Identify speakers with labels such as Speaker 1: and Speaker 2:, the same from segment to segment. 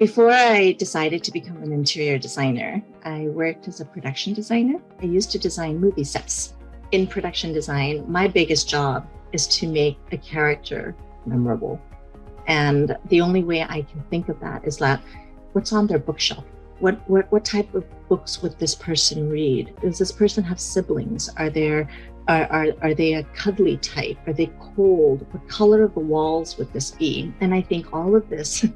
Speaker 1: Before I decided to become an interior designer, I worked as a production designer. I used to design movie sets. In production design, my biggest job is to make a character memorable. And the only way I can think of that is that what's on their bookshelf? What type of books would this person read? Does this person have siblings? Are they a cuddly type? Are they cold? What color of the walls would this be? And I think all of this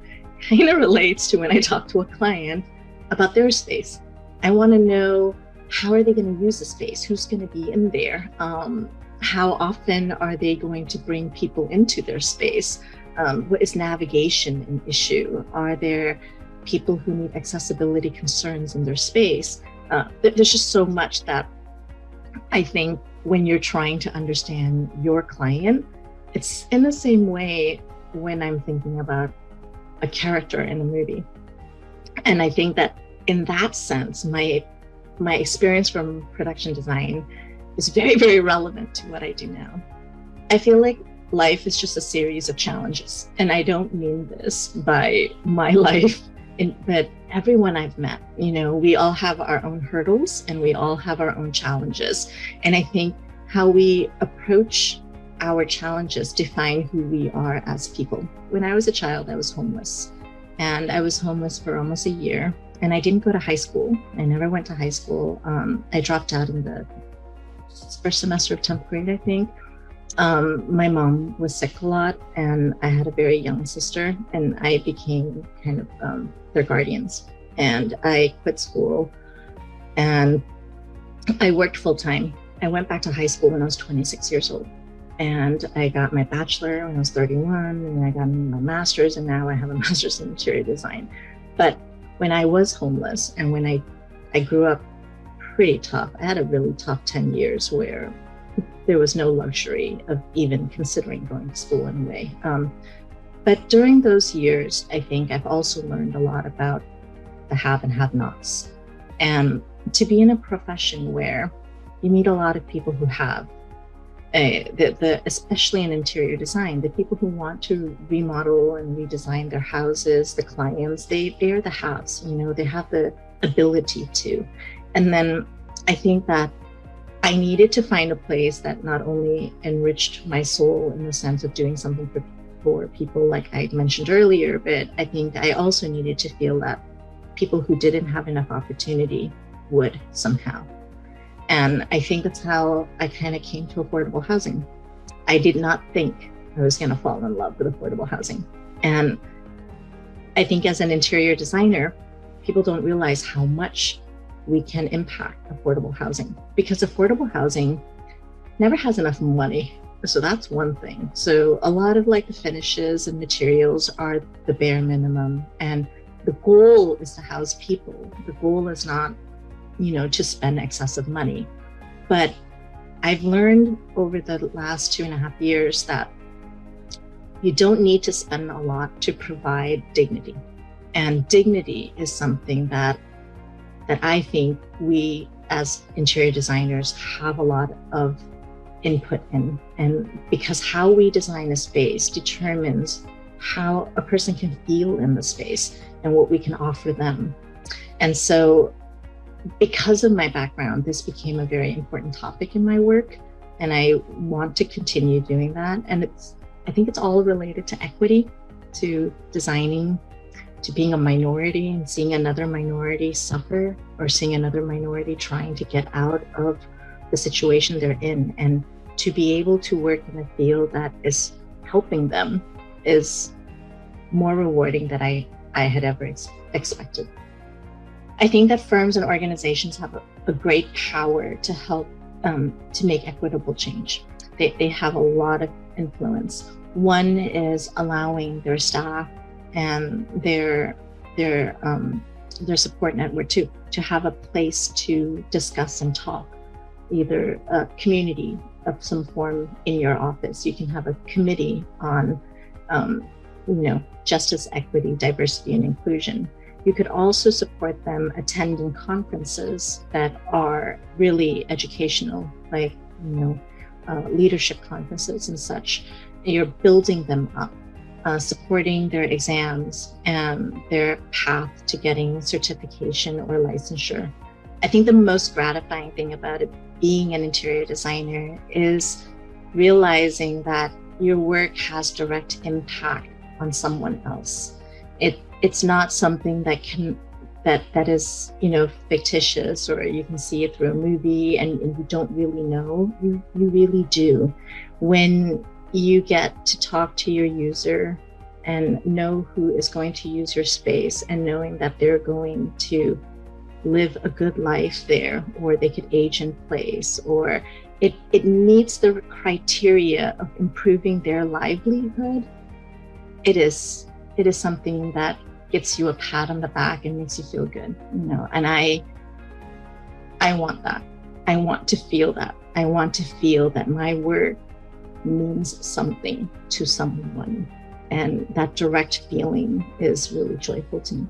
Speaker 1: kind of relates to when I talk to a client about their space. I want to know, how are they going to use the space? Who's going to be in there? How often are they going to bring people into their space? What is navigation an issue? Are there people who need accessibility concerns in their space? There's just so much that I think when you're trying to understand your client, it's in the same way when I'm thinking about a character in a movie. And I think that in that sense, my experience from production design is very, very relevant to what I do now. I feel like life is just a series of challenges. And I don't mean this by my life, but everyone I've met, we all have our own hurdles and we all have our own challenges. And I think how we approach our challenges define who we are as people. When I was a child, I was homeless. And I was homeless for almost a year. And I didn't go to high school. I never went to high school. I dropped out in the first semester of 10th grade, I think. My mom was sick a lot, and I had a very young sister, and I became kind of their guardians. And I quit school, and I worked full time. I went back to high school when I was 26 years old. And I got my bachelor when I was 31, and I got my master's, and now I have a master's in interior design. But when I was homeless and when I grew up pretty tough, I had a really tough 10 years where there was no luxury of even considering going to school anyway. But during those years, I think I've also learned a lot about the have and have-nots. And to be in a profession where you meet a lot of people who have, especially in interior design, the people who want to remodel and redesign their houses, the clients, they are the haves, they have the ability to. And then I think that I needed to find a place that not only enriched my soul in the sense of doing something for people like I mentioned earlier, but I think I also needed to feel that people who didn't have enough opportunity would somehow. And I think that's how I kind of came to affordable housing. I did not think I was going to fall in love with affordable housing. And I think as an interior designer, people don't realize how much we can impact affordable housing, because affordable housing never has enough money. So that's one thing. So a lot of the finishes and materials are the bare minimum. And the goal is to house people. The goal is not to spend excessive money. But I've learned over the last 2.5 years that you don't need to spend a lot to provide dignity. And dignity is something that I think we as interior designers have a lot of input in. And because how we design a space determines how a person can feel in the space and what we can offer them. And so because of my background, this became a very important topic in my work, and I want to continue doing that. And I think it's all related to equity, to designing, to being a minority and seeing another minority suffer, or seeing another minority trying to get out of the situation they're in. And to be able to work in a field that is helping them is more rewarding than I had ever expected. I think that firms and organizations have a great power to help to make equitable change. They have a lot of influence. One is allowing their staff and their support network to have a place to discuss and talk, either a community of some form in your office. You can have a committee on justice, equity, diversity, and inclusion. You could also support them attending conferences that are really educational, like leadership conferences and such. You're building them up. supporting their exams and their path to getting certification or licensure. I think the most gratifying thing about it being an interior designer is realizing that your work has direct impact on someone else. It's not something that is, fictitious, or you can see it through a movie and you don't really know. You really do. When you get to talk to your user and know who is going to use your space, and knowing that they're going to live a good life there, or they could age in place, or it meets the criteria of improving their livelihood, it is something that gets you a pat on the back and makes you feel good, and I want that. I want to feel that. I want to feel that my work means something to someone, and that direct feeling is really joyful to me.